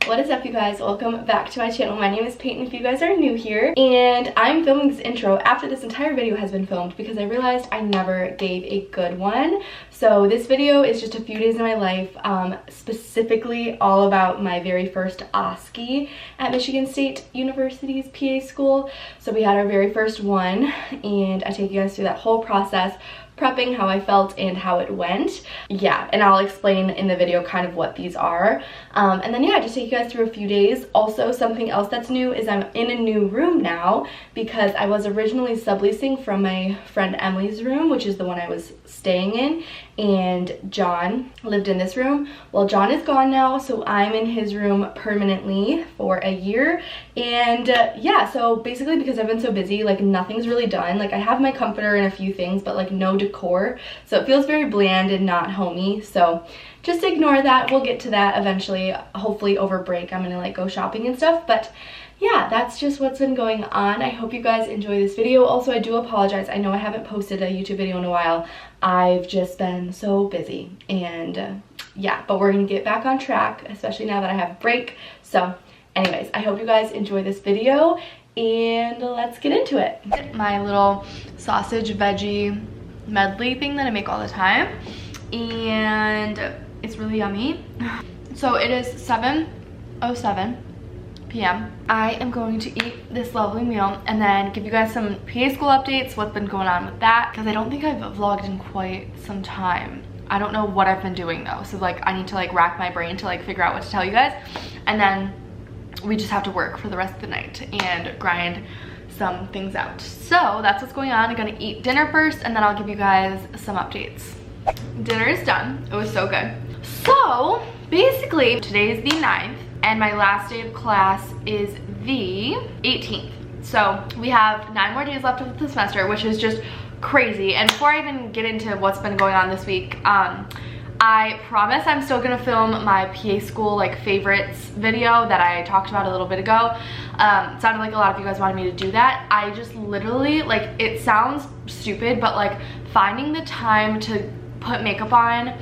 What is up, you guys? Welcome back to my channel. My name is Peyton if you guys are new here, and I'm filming this intro after this entire video has been filmed because I realized I never gave a good one. So this video is just a few days in my life, specifically all about my very first OSCE at Michigan State University's PA school. So we had our very first one, and I take you guys through that whole process, prepping, how I felt, and how it went. Yeah, and I'll explain in the video kind of what these are. And then yeah, just take you guys through a few days. Also, something else that's new is I'm in a new room now because I was originally subleasing from my friend Emily's room, which is the one I was staying in, and John lived in this room. Well, John is gone now, so I'm in his room permanently for a year. And yeah, so basically because I've been so busy, like nothing's really done. Like I have my comforter and a few things, but like no decor. So it feels very bland and not homey. So just ignore that. We'll get to that eventually. Hopefully over break I'm gonna like go shopping and stuff. But yeah, that's just what's been going on. I hope you guys enjoy this video. Also, I do apologize. I know I haven't posted a YouTube video in a while. I've just been so busy, and yeah, but we're gonna get back on track, especially now that I have a break. So anyways, I hope you guys enjoy this video, and let's get into it. My little sausage veggie medley thing that I make all the time, and it's really yummy. So it is 7:07 p.m. I am going to eat this lovely meal and then give you guys some PA school updates, what's been going on with that, because I don't think I've vlogged in quite some time. I don't know what I've been doing though, so like I need to like rack my brain to like figure out what to tell you guys, and then we just have to work for the rest of the night and grind some things out. So that's what's going on. I'm gonna eat dinner first, and then I'll give you guys some updates. Dinner is done. It was so good. So basically today is the 9th, and my last day of class is the 18th. So we have 9 more days left of the semester, which is just crazy. And before I even get into what's been going on this week, I promise I'm still gonna film my PA school like favorites video that I talked about a little bit ago. It sounded like a lot of you guys wanted me to do that. I just literally, like, it sounds stupid, but like finding the time to put makeup on,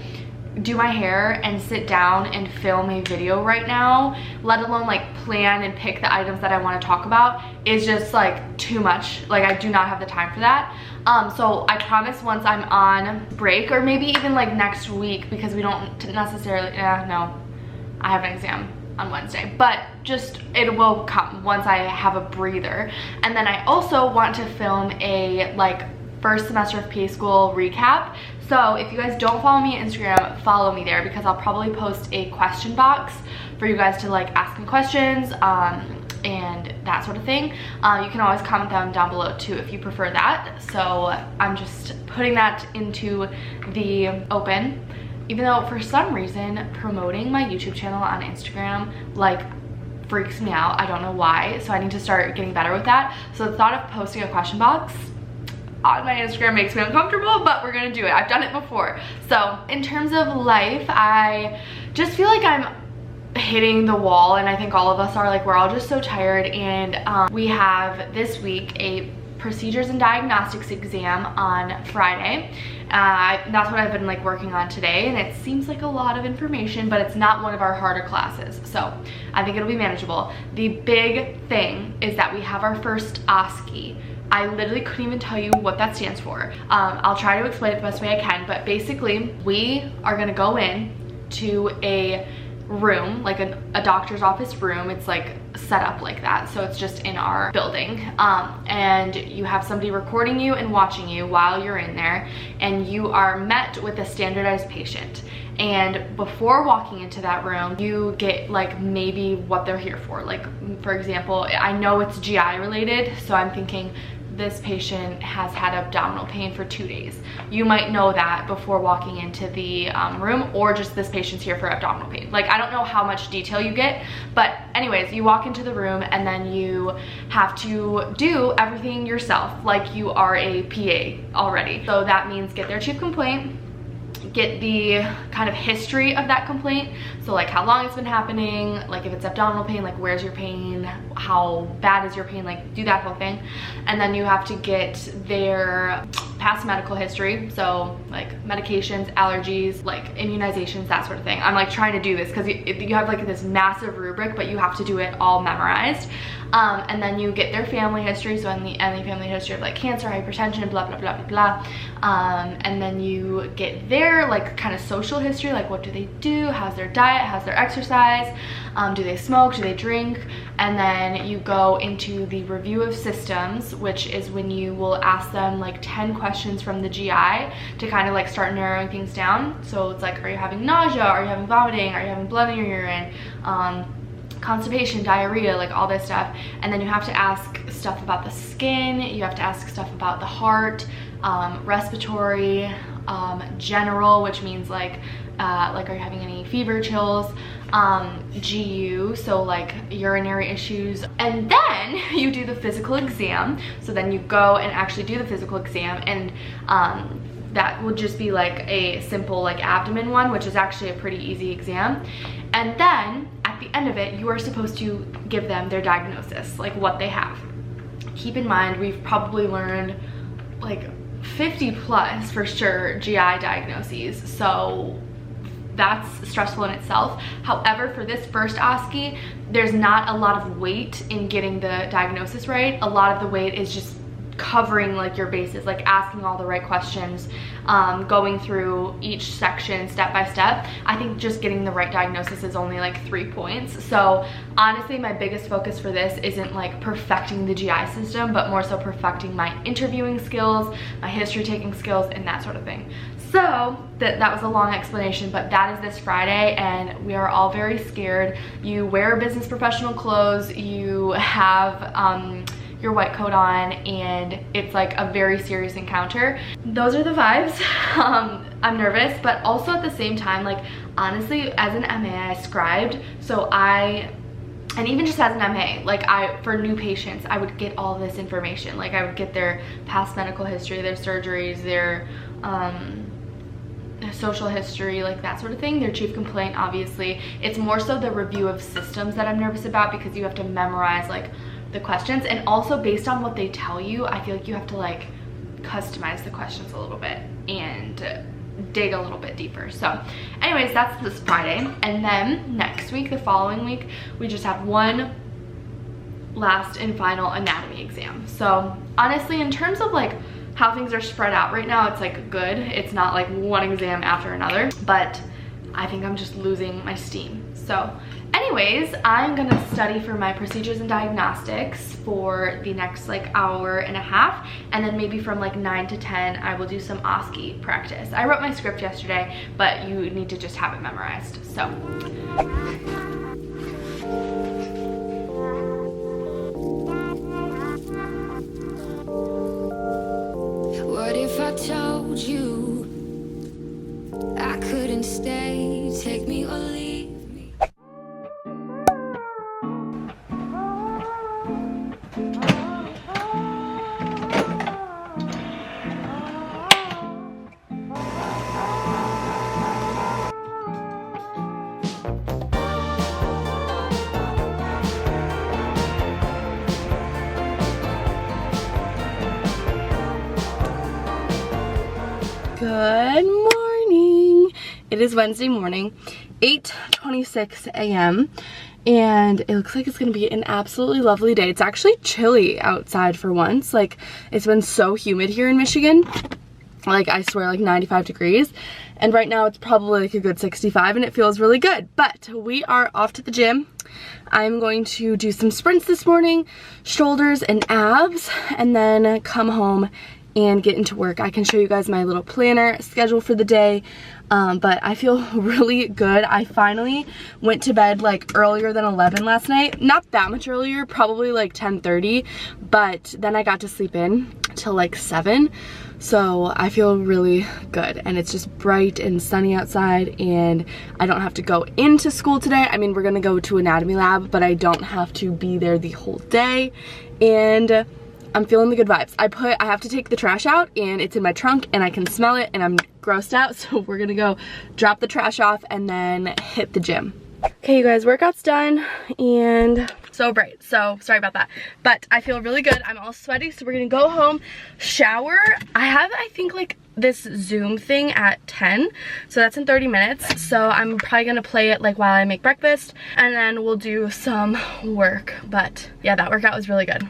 do my hair, and sit down and film a video right now, let alone like plan and pick the items that I want to talk about, is just like too much. Like I do not have the time for that. So I promise once I'm on break, or maybe even like next week, because we don't necessarily, no, I have an exam on Wednesday, but just it will come once I have a breather. And then I also want to film a like first semester of PA school recap. So if you guys don't follow me on Instagram, follow me there, because I'll probably post a question box for you guys to like ask me questions and that sort of thing. You can always comment them down below too if you prefer that. So I'm just putting that into the open, even though for some reason promoting my YouTube channel on Instagram like freaks me out. I don't know why, so I need to start getting better with that. So the thought of posting a question box on my Instagram makes me uncomfortable, but we're gonna do it. I've done it before. So in terms of life, I just feel like I'm hitting the wall, and I think all of us are. Like we're all just so tired, and we have this week a Procedures and Diagnostics exam on Friday. That's what I've been like working on today, and it seems like a lot of information, but it's not one of our harder classes, so I think it'll be manageable. The big thing is that we have our first OSCE. I literally couldn't even tell you what that stands for. I'll try to explain it the best way I can, but basically we are gonna go in to a room, like a doctor's office room. It's like set up like that, so it's just in our building, and you have somebody recording you and watching you while you're in there, and you are met with a standardized patient. And before walking into that room, you get like maybe what they're here for. Like for example, I know it's GI related, so I'm thinking this patient has had abdominal pain for 2 days. You might know that before walking into the room, or just this patient's here for abdominal pain. Like I don't know how much detail you get, but anyways, you walk into the room and then you have to do everything yourself, like you are a PA already. So that means get their chief complaint, get the kind of history of that complaint, so like how long it's been happening, like if it's abdominal pain, like where's your pain, how bad is your pain, like do that whole thing. And then you have to get their past medical history, so like medications, allergies, like immunizations, that sort of thing. I'm like trying to do this because you have like this massive rubric, but you have to do it all memorized. And then you get their family history, so any family history of like cancer, hypertension, blah blah blah blah blah. And then you get their like kind of social history, like what do they do, how's their diet, how's their exercise, do they smoke, do they drink. And then you go into the review of systems, which is when you will ask them like 10 questions from the GI to kind of like start narrowing things down. So it's like, are you having nausea, are you having vomiting, are you having blood in your urine, constipation, diarrhea, like all this stuff. And then you have to ask stuff about the skin, you have to ask stuff about the heart, respiratory, general, which means like are you having any fever, chills, GU, so like urinary issues. And then you do the physical exam. So then you go and actually do the physical exam, and that will just be like a simple like abdomen one, which is actually a pretty easy exam. And then at the end of it, you are supposed to give them their diagnosis, like what they have. Keep in mind, we've probably learned like 50 plus for sure GI diagnoses, so that's stressful in itself. However, for this first OSCE, there's not a lot of weight in getting the diagnosis right. A lot of the weight is just covering like your bases, like asking all the right questions, going through each section step by step. I think just getting the right diagnosis is only like 3 points. So honestly, my biggest focus for this isn't like perfecting the GI system, but more so perfecting my interviewing skills, my history taking skills, and that sort of thing. So that was a long explanation, but that is this Friday, and we are all very scared. You wear business professional clothes, you have your white coat on, and it's like a very serious encounter. Those are the vibes. I'm nervous, but also at the same time, like honestly, as an MA, I scribed, so and even just as an MA, like for new patients, I would get all this information. Like I would get their past medical history, their surgeries, their social history, like that sort of thing, their chief complaint, obviously. It's more so the review of systems that I'm nervous about, because you have to memorize like the questions, and also based on what they tell you, I feel like you have to like customize the questions a little bit and dig a little bit deeper. So anyways, that's this Friday, and then next week, the following week, we just have one last and final anatomy exam. So honestly, in terms of like how things are spread out right now, it's like good. It's not like one exam after another, but I think I'm just losing my steam. So anyways, I'm gonna study for my procedures and diagnostics for the next like hour and a half, and then maybe from like 9 to 10 I will do some OSCE practice. I wrote my script yesterday, but you need to just have it memorized. So what if I told you I couldn't stay? Take me or leave me. good morning. It is Wednesday morning, 8:26 a.m. and it looks like it's gonna be an absolutely lovely day. It's actually chilly outside for once. Like, it's been so humid here in Michigan. Like, I swear, like 95 degrees. And right now it's probably like a good 65 and it feels really good. But we are off to the gym. I'm going to do some sprints this morning, shoulders and abs, and then come home and get into work. I can show you guys my little planner schedule for the day. But I feel really good. I finally went to bed like earlier than 11 last night. Not that much earlier, probably like 10:30, but then I got to sleep in till like 7. So I feel really good, and it's just bright and sunny outside, and I don't have to go into school today. I mean, we're gonna go to anatomy lab, but I don't have to be there the whole day, and I'm feeling the good vibes. I have to take the trash out, and it's in my trunk, and I can smell it, and I'm grossed out, so we're gonna go drop the trash off and then hit the gym. Okay, you guys, workout's done, and so bright, so sorry about that, but I feel really good. I'm all sweaty, so we're gonna go home, shower. I think like this Zoom thing at 10, so that's in 30 minutes, so I'm probably gonna play it like while I make breakfast, and then we'll do some work. But yeah, that workout was really good.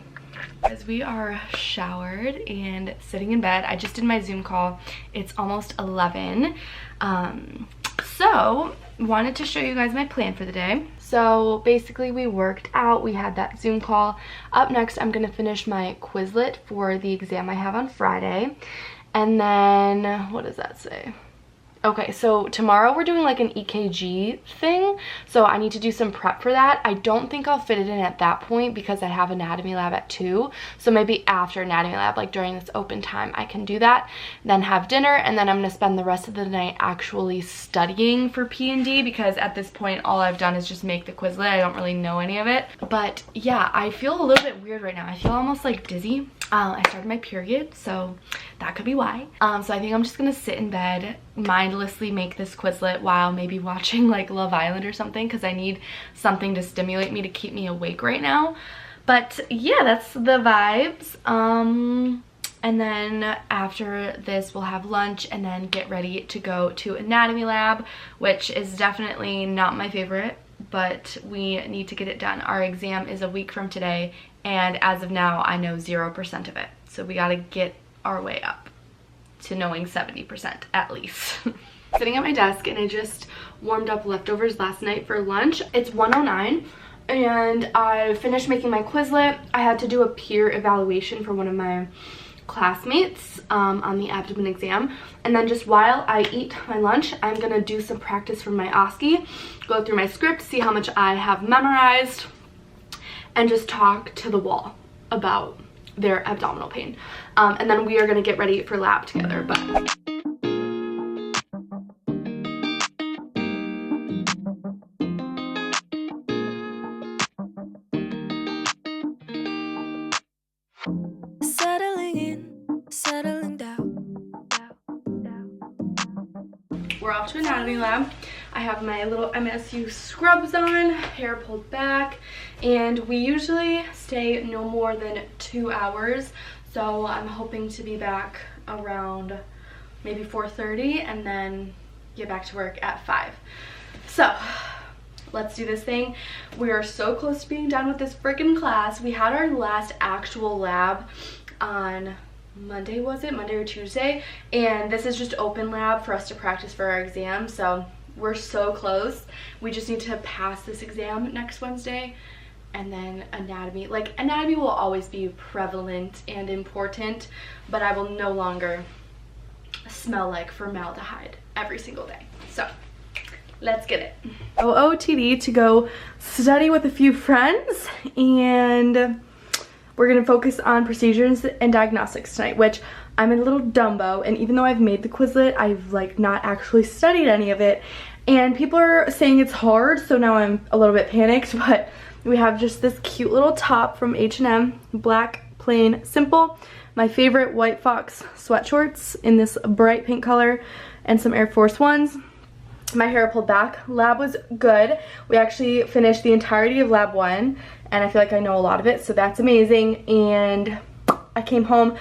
As we are showered and sitting in bed, I just did my Zoom call. It's almost 11. So wanted to show you guys my plan for the day. So basically we worked out, we had that Zoom call. Up next, I'm gonna finish my Quizlet for the exam I have on Friday. And then, what does that say? Okay, so tomorrow we're doing like an EKG thing, so I need to do some prep for that. I don't think I'll fit it in at that point because I have anatomy lab at 2, so maybe after anatomy lab, like during this open time, I can do that, then have dinner, and then I'm going to spend the rest of the night actually studying for P&D, because at this point all I've done is just make the Quizlet. I don't really know any of it. But yeah, I feel a little bit weird right now. I feel almost like dizzy. I started my period, so that could be why. So I think I'm just gonna sit in bed, mindlessly make this Quizlet while maybe watching like Love Island or something, because I need something to stimulate me to keep me awake right now. But yeah, that's the vibes. And then after this we'll have lunch and then get ready to go to anatomy lab, which is definitely not my favorite, but we need to get it done. Our exam is a week from today, and as of now I know 0% of it, so we got to get our way up to knowing 70% at least. Sitting at my desk, and I just warmed up leftovers last night for lunch. It's 1:09 and I finished making my Quizlet. I had to do a peer evaluation for one of my classmates on the abdomen exam, and then just while I eat my lunch, I'm gonna do some practice from my OSCE, go through my script, see how much I have memorized, and just talk to the wall about their abdominal pain. And then we are gonna get ready for lab together. But Settling in, settling down. we're off to anatomy lab. I have my little MSU scrubs on, hair pulled back, and we usually stay no more than 2 hours. So I'm hoping to be back around maybe 4:30 and then get back to work at 5. So let's do this thing. We are so close to being done with this freaking class. We had our last actual lab on Monday, was it? Monday or Tuesday. And this is just open lab for us to practice for our exam. So we're so close. We just need to pass this exam next Wednesday. And then anatomy. Like, anatomy will always be prevalent and important, but I will no longer smell like formaldehyde every single day. So let's get it. OOTD to go study with a few friends, and we're gonna focus on procedures and diagnostics tonight, which I'm a little Dumbo, and even though I've made the Quizlet, I've like not actually studied any of it, and people are saying it's hard, so now I'm a little bit panicked. But we have just this cute little top from H&M, black, plain, simple. My favorite white fox sweat shorts in this bright pink color, and some Air Force Ones. My hair pulled back. Lab was good. We actually finished the entirety of lab 1, and I feel like I know a lot of it, so that's amazing. And I came home,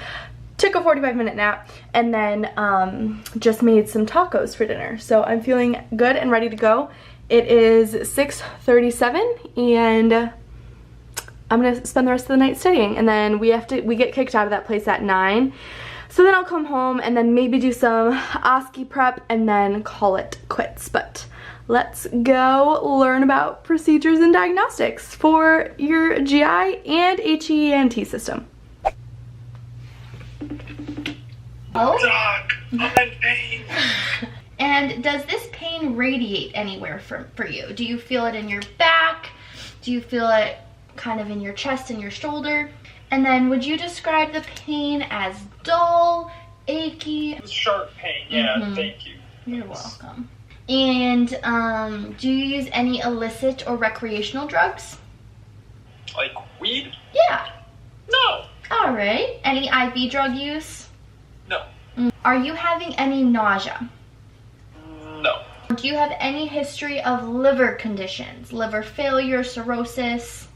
took a 45-minute nap, and then just made some tacos for dinner. So I'm feeling good and ready to go. It is 6:37, and I'm gonna spend the rest of the night studying, and then we get kicked out of that place at 9. So then I'll come home and then maybe do some OSCE prep and then call it quits. But let's go learn about procedures and diagnostics for your GI and HEANT system. Oh? Doc, I'm in pain. And does this pain radiate anywhere for you? Do you feel it in your back? Do you feel it kind of in your chest and your shoulder? And then would you describe the pain as dull, achy? Sharp pain, yeah, thank you. You're welcome. And do you use any illicit or recreational drugs? Like weed? Yeah. No. All right. Any IV drug use? No. Are you having any nausea? No. Do you have any history of liver conditions? Liver failure, cirrhosis?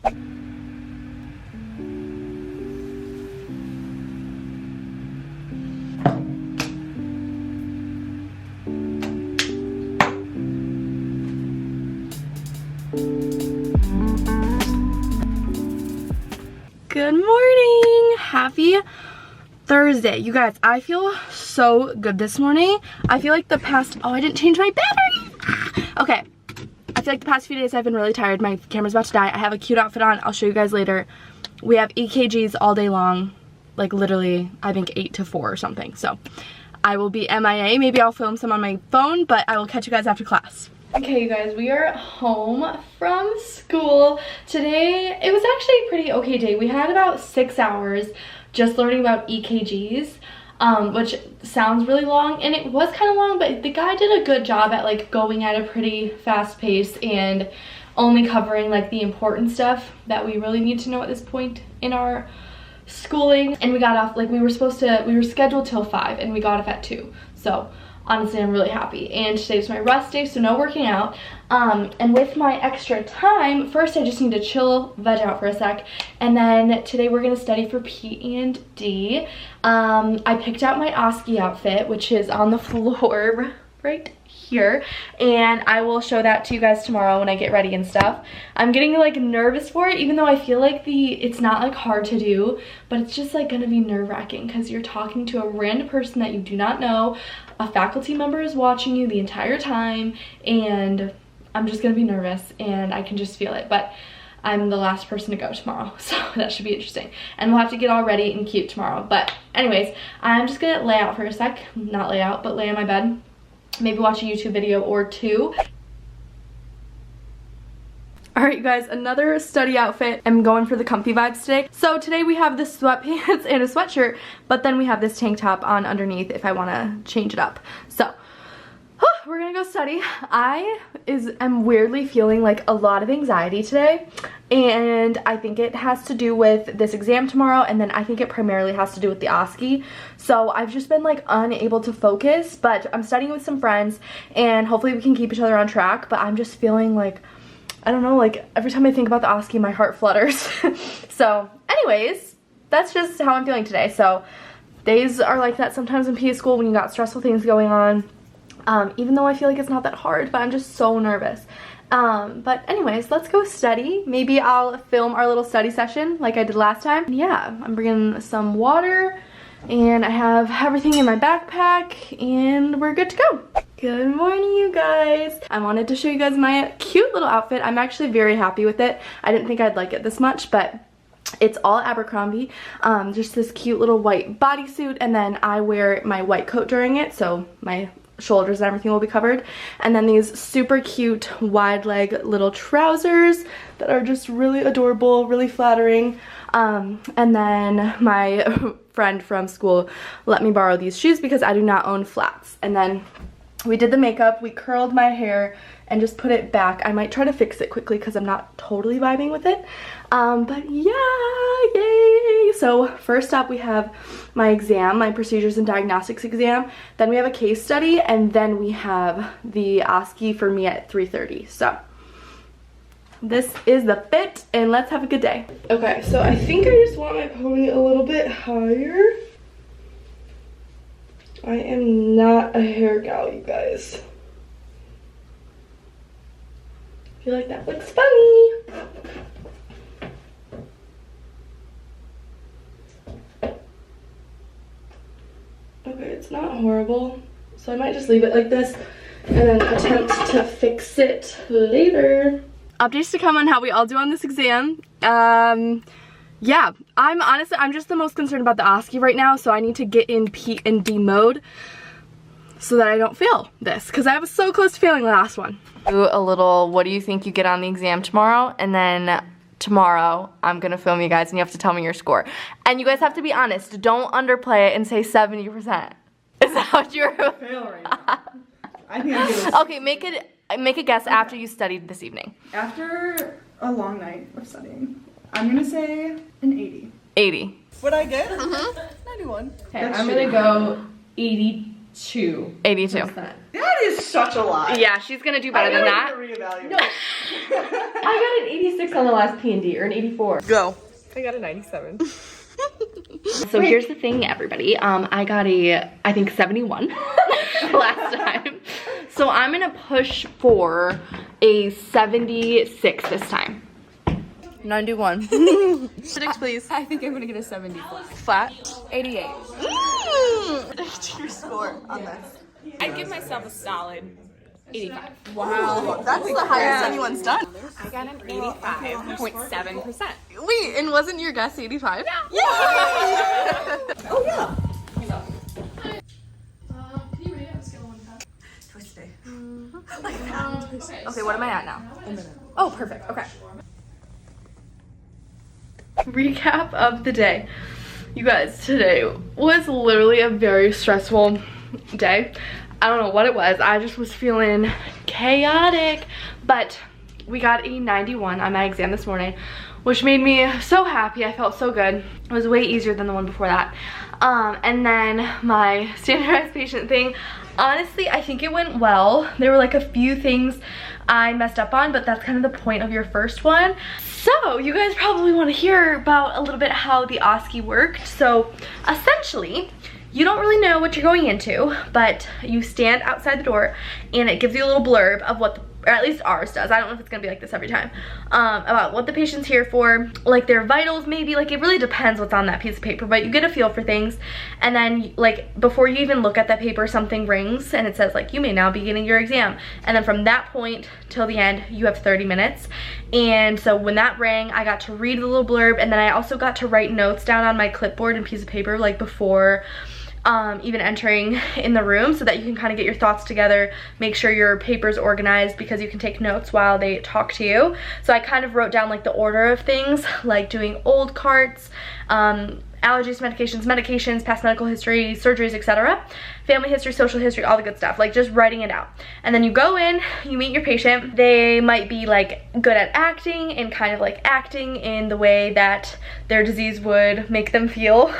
Good morning! Happy Thursday. You guys, I feel so good this morning. I feel like the past, oh, I didn't change my battery. Okay. I feel like the past few days I've been really tired. My camera's about to die. I have a cute outfit on. I'll show you guys later. We have EKGs all day long. Like literally, I think 8 to 4 or something. So I will be MIA. Maybe I'll film some on my phone, but I will catch you guys after class. Okay, you guys, we are home from school. Today, it was actually a pretty okay day. We had about 6 hours just learning about EKGs, which sounds really long, and it was kind of long, but the guy did a good job at like going at a pretty fast pace and only covering like the important stuff that we really need to know at this point in our schooling. And we got off, like we were scheduled till 5 and we got off at 2. So honestly, I'm really happy. And today's my rest day, so no working out. And with my extra time, first I just need to chill, veg out for a sec. And then today we're gonna study for P and D. I picked out my OSCE outfit, which is on the floor right here. And I will show that to you guys tomorrow when I get ready and stuff. I'm getting like nervous for it, even though I feel like it's not like hard to do, but it's just like gonna be nerve-wracking because you're talking to a random person that you do not know. A faculty member is watching you the entire time, and I'm just gonna be nervous, and I can just feel it. But I'm the last person to go tomorrow, so that should be interesting. And we'll have to get all ready and cute tomorrow. But anyways, I'm just gonna lay out for a sec. Not lay out, but lay on my bed. Maybe watch a YouTube video or two. Alright, you guys, another study outfit. I'm going for the comfy vibes today. So today we have the sweatpants and a sweatshirt, but then we have this tank top on underneath if I want to change it up. So we're gonna go study. I am weirdly feeling like a lot of anxiety today, and I think it has to do with this exam tomorrow, and then I think it primarily has to do with the OSCE. So I've just been like unable to focus, but I'm studying with some friends and hopefully we can keep each other on track. But I'm just feeling like, I don't know, like every time I think about the OSCE, my heart flutters. So anyways, that's just how I'm feeling today. So days are like that sometimes in PA school when you got stressful things going on. Even though I feel like it's not that hard, but I'm just so nervous. But anyways, let's go study. Maybe I'll film our little study session like I did last time. Yeah, I'm bringing some water and I have everything in my backpack and we're good to go. Good morning, you guys. I wanted to show you guys my cute little outfit. I'm actually very happy with it. I didn't think I'd like it this much, but it's all Abercrombie. Just this cute little white bodysuit, and then I wear my white coat during it, so my shoulders and everything will be covered. And then these super cute wide leg little trousers that are just really adorable, really flattering. And then my friend from school let me borrow these shoes because I do not own flats. And then we did the makeup, we curled my hair and just put it back. I might try to fix it quickly because I'm not totally vibing with it. But yeah, yay! So first up we have my exam, my Procedures and Diagnostics exam. Then we have a case study, and then we have the OSCE for me at 3:30. So this is the fit, and let's have a good day. Okay, so I think I just want my pony a little bit higher. I am not a hair gal, you guys. I feel like that looks funny. Okay, it's not horrible, so I might just leave it like this and then attempt to fix it later. Updates to come on how we all do on this exam. Yeah, I'm just the most concerned about the OSCE right now, so I need to get in P and D mode so that I don't fail this, because I was so close to failing the last one. Do a little, what do you think you get on the exam tomorrow? And then tomorrow, I'm gonna film you guys and you have to tell me your score. And you guys have to be honest, don't underplay it and say 70%. Is that what you're fail right now? I think I'm gonna Okay, make a guess after you studied this evening. After a long night of studying, I'm gonna say an 80. 80. What'd I get? 91. Okay, I'm gonna go 82. 82. That is such a lie. Yeah, she's gonna do better than that. No. I got an 86 on the last P&D, or an 84. Go. I got a 97. So here's the thing, everybody. I got I think 71 last time. So I'm gonna push for a 76 this time. 91. Six, please. I think I'm gonna get a 70. Flat. 88. What's your score on this? I'd give myself a solid 85. Wow, that's the highest anyone's done. I got an 85.7%. Wait, and wasn't your guess 85? Yeah. Oh yeah. Okay, what am I at now? Oh, perfect. Okay. Recap of the day. You guys, today was literally a very stressful day. I don't know what it was. I just was feeling chaotic, but we got a 91 on my exam this morning, which made me so happy. I felt so good. It was way easier than the one before that. And then my standardized patient thing, honestly, I think it went well. There were like a few things I messed up on, but that's kind of the point of your first one. So you guys probably want to hear about a little bit how the OSCE worked. So essentially, you don't really know what you're going into, but you stand outside the door and it gives you a little blurb of what, or at least ours does. I don't know if it's gonna be like this every time, about what the patient's here for, like their vitals maybe, like it really depends what's on that piece of paper, but you get a feel for things. And then like before you even look at that paper, something rings and it says like, you may now be getting your exam. And then from that point till the end, you have 30 minutes. And so when that rang, I got to read the little blurb, and then I also got to write notes down on my clipboard and piece of paper like before even entering in the room, so that you can kind of get your thoughts together, make sure your paper's organized, because you can take notes while they talk to you. So I kind of wrote down like the order of things, like doing old carts, allergies, medications, past medical history, surgeries, etc. Family history, social history, all the good stuff, like just writing it out. And then you go in, you meet your patient. They might be like good at acting and kind of like acting in the way that their disease would make them feel,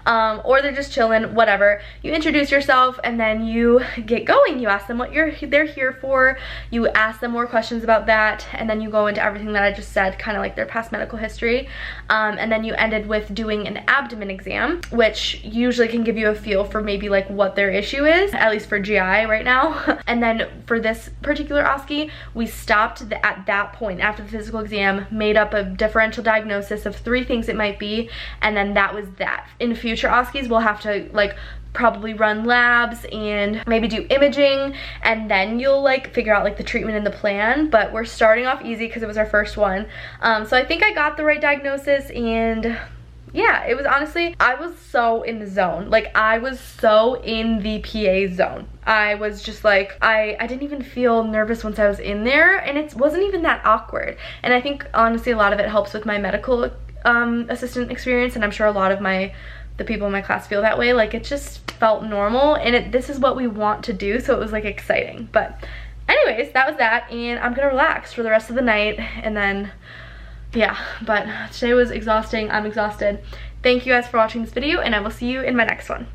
or they're just chilling, whatever. You introduce yourself and then you get going. You ask them what they're here for. You ask them more questions about that, and then you go into everything that I just said, kind of like their past medical history. And then you ended with doing an abdomen exam, which usually can give you a feel for maybe like what their issue is, at least for GI right now. And then for this particular OSCE, we stopped at that point after the physical exam, made up a differential diagnosis of 3 things it might be, and then that was that. In future OSCEs, we'll have to like probably run labs and maybe do imaging, and then you'll like figure out like the treatment and the plan. But we're starting off easy because it was our first one. So I think I got the right diagnosis, and yeah, it was honestly, I was so in the zone. Like I was so in the PA zone. I was just like, I didn't even feel nervous once I was in there, and it wasn't even that awkward. And I think honestly a lot of it helps with my medical assistant experience, and I'm sure a lot of the people in my class feel that way. Like it just felt normal, and this is what we want to do, so it was like exciting. But anyways, that was that, and I'm gonna relax for the rest of the night, and then yeah, but today was exhausting. I'm exhausted. Thank you guys for watching this video, and I will see you in my next one.